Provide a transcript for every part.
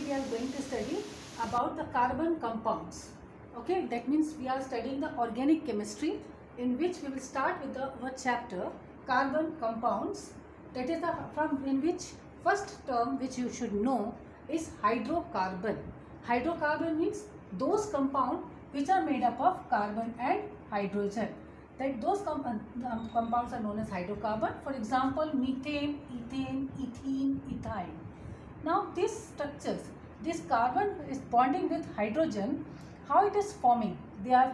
we are going to study about the carbon compounds. Okay, that means we are studying the organic chemistry, in which we will start with our chapter carbon compounds. That is the in which first term which you should know is hydrocarbon. Hydrocarbon means those compounds which are made up of carbon and hydrogen. That those compounds are known as hydrocarbon. For example, methane, ethane, ethene, ethyne. Now these structures, this carbon is bonding with hydrogen. How it is forming? They are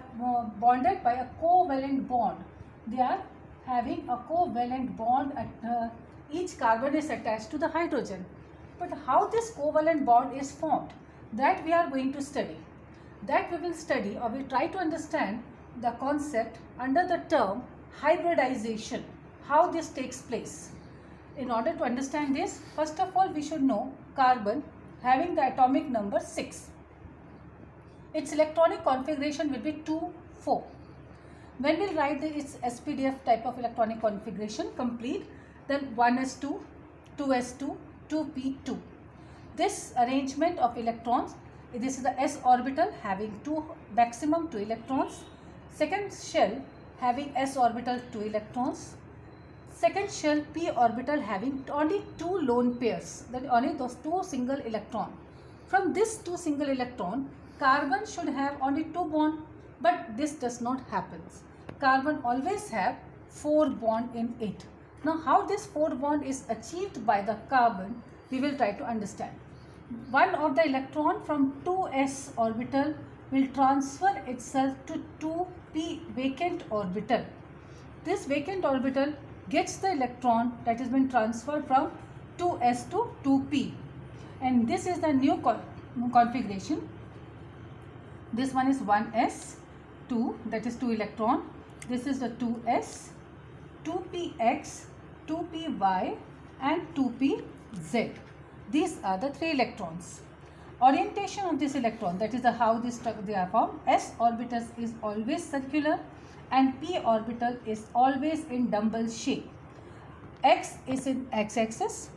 bonded by a covalent bond. They are having a covalent bond at each carbon is attached to the hydrogen. But how this covalent bond is formed, that we are going to study. That we will study, or we try to understand the concept under the term hybridization, how this takes place. In order to understand this, first of all we should know carbon having the atomic number 6. Its electronic configuration will be 2, 4. When we write its SPDF type of electronic configuration complete, then 1s2, 2s2, 2p2. This arrangement of electrons, this is the s orbital having maximum 2 electrons. Second shell having s orbital 2 electrons. Second shell p orbital having only 2 lone pairs, that only those 2 single electron. From this 2 single electron, carbon should have only 2 bond, but this does not happen. Carbon always have 4 bond in it. Now how this 4 bond is achieved by the carbon, we will try to understand. One of the electron from 2s orbital will transfer itself to 2p vacant orbital. This vacant orbital gets the electron that has been transferred from 2s to 2p, and this is the new configuration. This one is 1s, 2, that is 2 electron. This is the 2s, 2px, 2py and 2pz. These are the 3 electrons. Orientation of this electron, that is how they are formed. S orbital is always circular and p orbital is always in dumbbell shape. X is in x-axis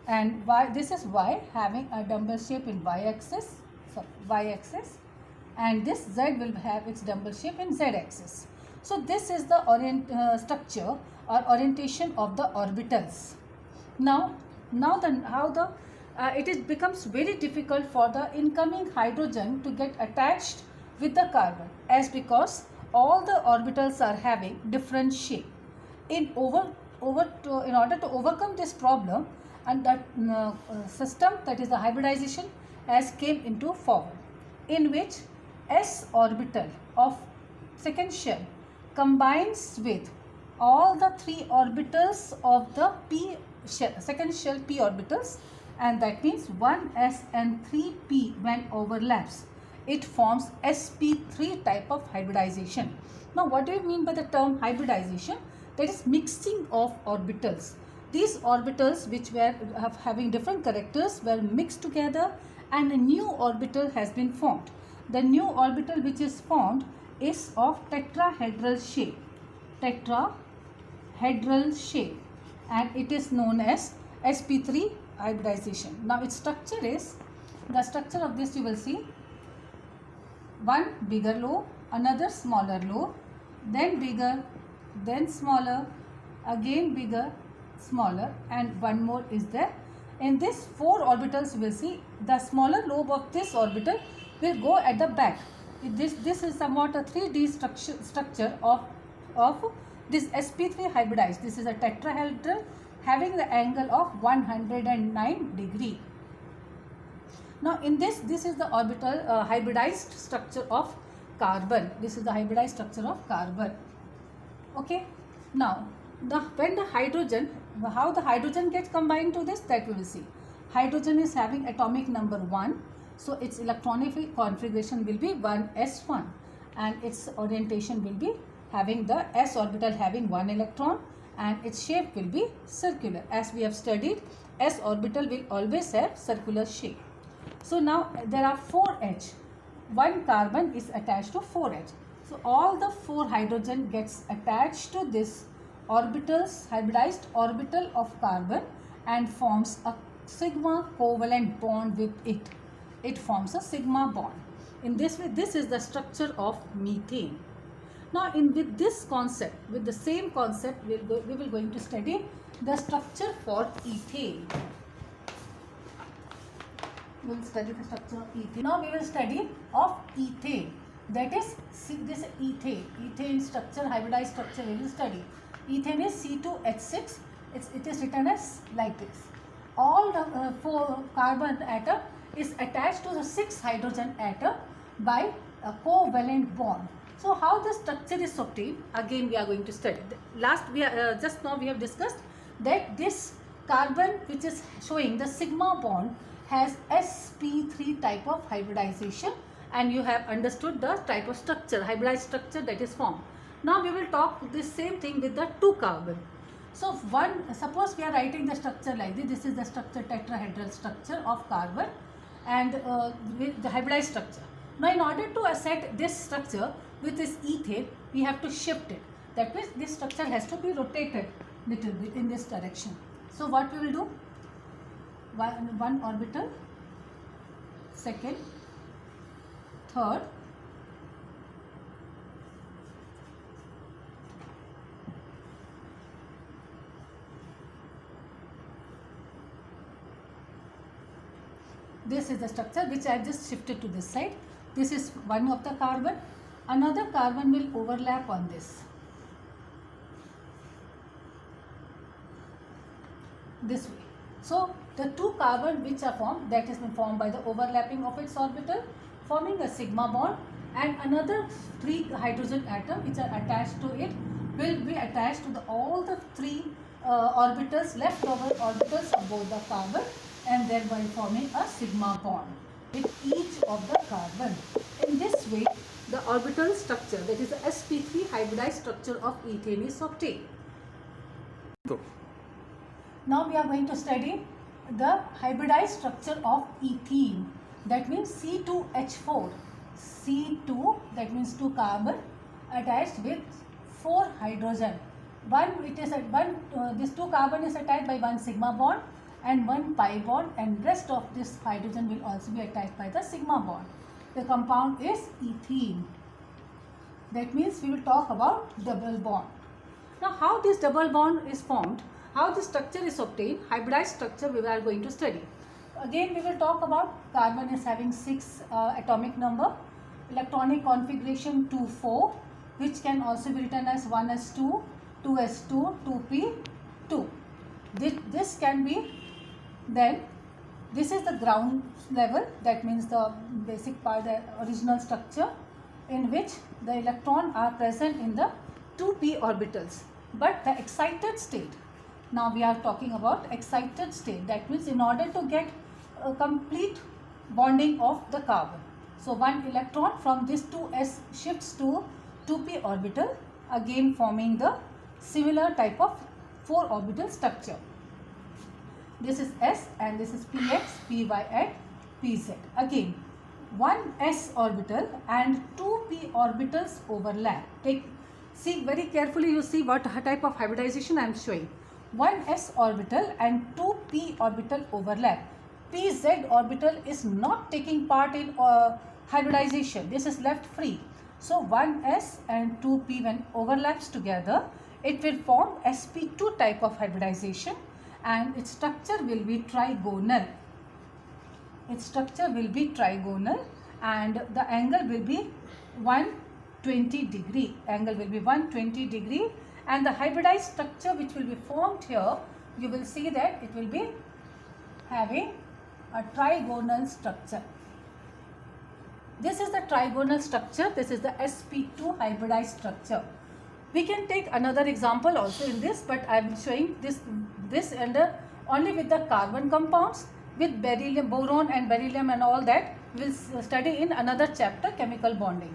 and y, this is y having a dumbbell shape in y-axis, and this z will have its dumbbell shape in z-axis. So this is the structure or orientation of the orbitals. It becomes very difficult for the incoming hydrogen to get attached with the carbon, as because all the orbitals are having different shape. In order to overcome this problem, and that system, that is the hybridization, has came into forward, in which s orbital of second shell combines with all the 3 orbitals of the p shell, second shell p orbitals, and that means 1s and 3p when overlaps, it forms sp3 type of hybridization. Now what do you mean by the term hybridization? That is mixing of orbitals. These orbitals which were having different characters were mixed together and a new orbital has been formed. The new orbital which is formed is of tetrahedral shape. And it is known as sp3 hybridization. Now its structure is, the structure of this you will see, one bigger lobe, another smaller lobe, then bigger, then smaller, again bigger, smaller, and one more is there. In this 4 orbitals you will see the smaller lobe of this orbital will go at the back. This is somewhat a 3D structure of this sp3 hybridized. This is a tetrahedral having the angle of 109 degree. Now in this is the orbital hybridized structure of carbon. This is the hybridized structure of carbon. Okay. Now when the hydrogen, how the hydrogen gets combined to this, that we will see. Hydrogen is having atomic number 1, so its electronic configuration will be 1s1, and its orientation will be having the s orbital having 1 electron, and its shape will be circular. As we have studied, s orbital will always have circular shape. So now there are 4H. One carbon is attached to 4H. So all the 4 hydrogen gets attached to this hybridized orbital of carbon and forms a sigma covalent bond with it. it forms a sigma bond. In this way, this is the structure of methane. Now, with this concept, with the same concept, we will going to study the structure for ethane. We will study the structure of ethane. Now, we will study of ethane. That is this ethane structure, hybridized structure we will study. Ethane is C2H6. It is written as like this. All the 4 carbon atom is attached to the 6 hydrogen atom by a covalent bond. So how the structure is obtained, again we are going to study. Just now we have discussed that this carbon which is showing the sigma bond has sp3 type of hybridization, and you have understood the type of structure, hybridized structure that is formed. Now we will talk this same thing with the 2 carbon. So suppose we are writing the structure like this. This is the structure, tetrahedral structure of carbon, and with the hybridized structure. Now in order to set this structure with this ethane, we have to shift it. That means this structure has to be rotated little bit in this direction. So what we will do? One orbital, second, third, this is the structure which I have just shifted to this side. This is one of the carbon. Another carbon will overlap on this. This way. So the 2 carbon which are formed, that has been formed by the overlapping of its orbital, forming a sigma bond, and another 3 hydrogen atom which are attached to it will be attached to all the 3 orbitals, leftover orbitals of both the carbon, and thereby forming a sigma bond with each of the carbon. In this way, the orbital structure, that is the sp3 hybridized structure of ethane, is obtained. Now we are going to study the hybridized structure of ethene. That means C2H4. C2, that means 2 carbon attached with 4 hydrogen. This 2 carbon is attached by 1 sigma bond and 1 pi bond, and rest of this hydrogen will also be attached by the sigma bond. The compound is ethene. That means we will talk about double bond. Now how this double bond is formed, how the structure is obtained, hybridized structure we are going to study. Again we will talk about carbon is having 6 atomic number, electronic configuration 2,4, which can also be written as 1s2, 2s2, 2p2. This can be, then this is the ground level, that means the basic part, the original structure, in which the electron are present in the 2p orbitals. But the excited state, now we are talking about excited state, that means in order to get a complete bonding of the carbon. So one electron from this 2s shifts to 2p orbital, again forming the similar type of 4 orbital structure. This is S and this is Px, Py and Pz. Again, one S orbital and 2p orbitals overlap. See very carefully, you see what type of hybridization I am showing. One S orbital and 2p orbital overlap. Pz orbital is not taking part in hybridization. This is left free. So one S and 2p when overlaps together, it will form sp2 type of hybridization, and its structure will be trigonal. Its structure will be trigonal, and the angle will be 120 degree. Angle will be 120 degree, and the hybridized structure which will be formed here, you will see that it will be having a trigonal structure. This is the trigonal structure. This is the sp2 hybridized structure. We can take another example also in this, but I am showing this under only with the carbon compounds. With beryllium, boron and beryllium and all that, we will study in another chapter, chemical bonding.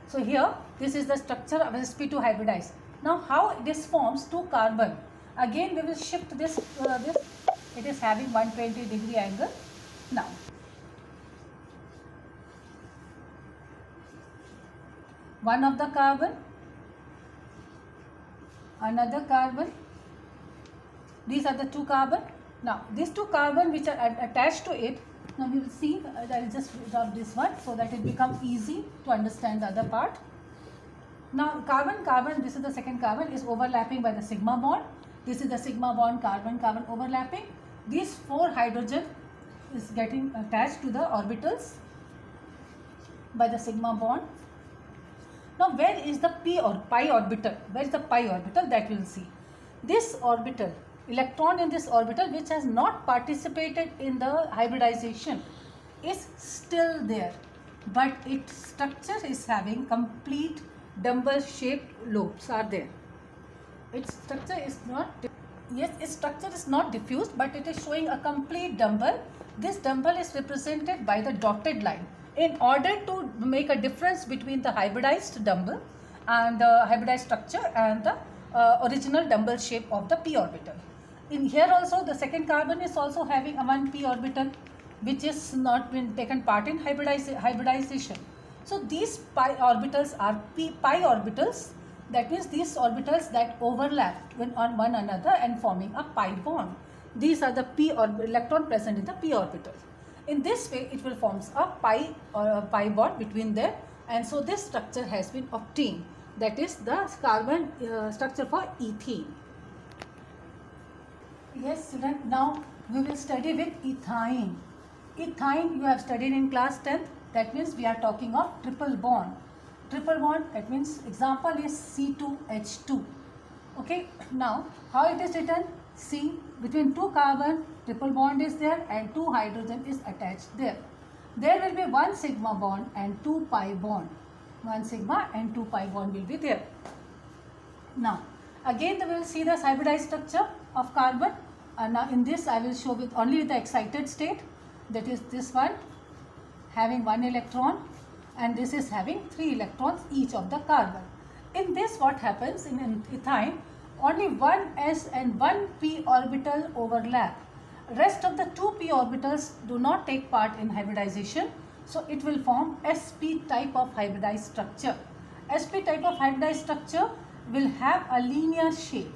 So here, this is the structure of sp2 hybridized. Now how this forms 2 carbon? Again we will shift this, it is having 120 degree angle. Now, one of the carbon, another carbon, these are the 2 carbon. Now these 2 carbon which are attached to it Now we will see, I will just drop this one so that it becomes easy to understand the other part. Now carbon, this is the second carbon, is overlapping by the sigma bond. This is the sigma bond, carbon overlapping. These 4 hydrogen is getting attached to the orbitals by the sigma bond. Now where is the pi orbital? Where is the pi orbital? That we will see. This orbital, electron in this orbital which has not participated in the hybridization is still there, but its structure is having complete dumbbell shaped lobes are there. Its structure is not, yes, its structure is not diffused, but it is showing a complete dumbbell. This dumbbell is represented by the dotted line in order to make a difference between the hybridized dumbbell and the hybridized structure and the original dumbbell shape of the p orbital. In here also the second carbon is also having a one p orbital which is not been taken part in hybridization. So these pi orbitals are pi orbitals. That means these orbitals that overlap on one another and forming a pi bond. These are the electron present in the p orbital. In this way, it will form a pi bond between them, and so this structure has been obtained. That is the carbon structure for ethene. Yes, student. Now we will study with ethyne. Ethyne you have studied in class 10th. That means we are talking of triple bond. Triple bond, that means example is C2H2. Okay. Now how it is written? C, between 2 carbon triple bond is there and 2 hydrogen is attached there. There will be 1 sigma bond and 2 pi bond. 1 sigma and 2 pi bond will be there. Now again we will see the hybridized structure of carbon. Now in this I will show with only the excited state. That is this one having 1 electron and this is having 3 electrons each of the carbon. In this what happens in ethyne, only one s and one p orbital overlap. Rest of the 2 p orbitals do not take part in hybridization, so it will form sp type of hybridized structure. Sp type of hybridized structure will have a linear shape.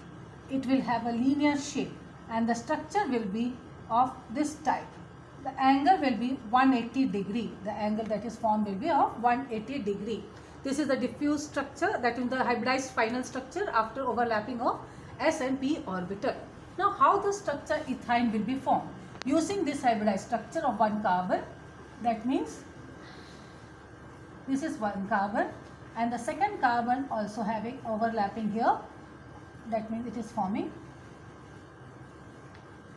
It will have a linear shape and the structure will be of this type. The angle will be 180 degree. The angle that is formed will be of 180 degree. This is the diffuse structure, that is the hybridized final structure after overlapping of s and p orbital. Now how the structure ethyne will be formed? Using this hybridized structure of 1 carbon, that means this is 1 carbon and the second carbon also having overlapping here, that means it is forming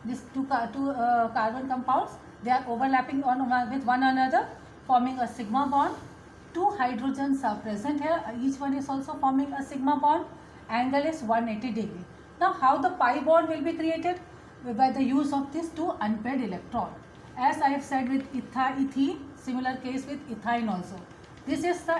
these two carbon compounds. They are overlapping with one another, forming a sigma bond. 2 hydrogens are present here. Each one is also forming a sigma bond. Angle is 180 degree. Now how the pi bond will be created? By the use of these 2 unpaired electron. As I have said with ethene, similar case with ethyne also. This is the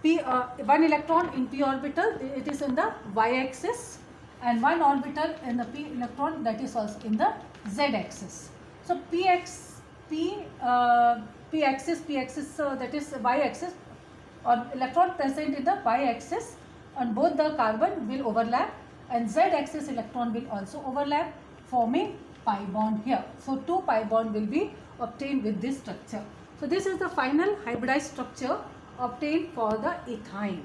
1 electron in p orbital. It is in the y-axis, and 1 orbital in the p electron, that is also in the z-axis. So p axis, that is y-axis, or electron present in the y-axis on both the carbon will overlap, and z-axis electron will also overlap, forming pi bond here. So 2 pi bond will be obtained with this structure. So this is the final hybridized structure obtained for the ethyne.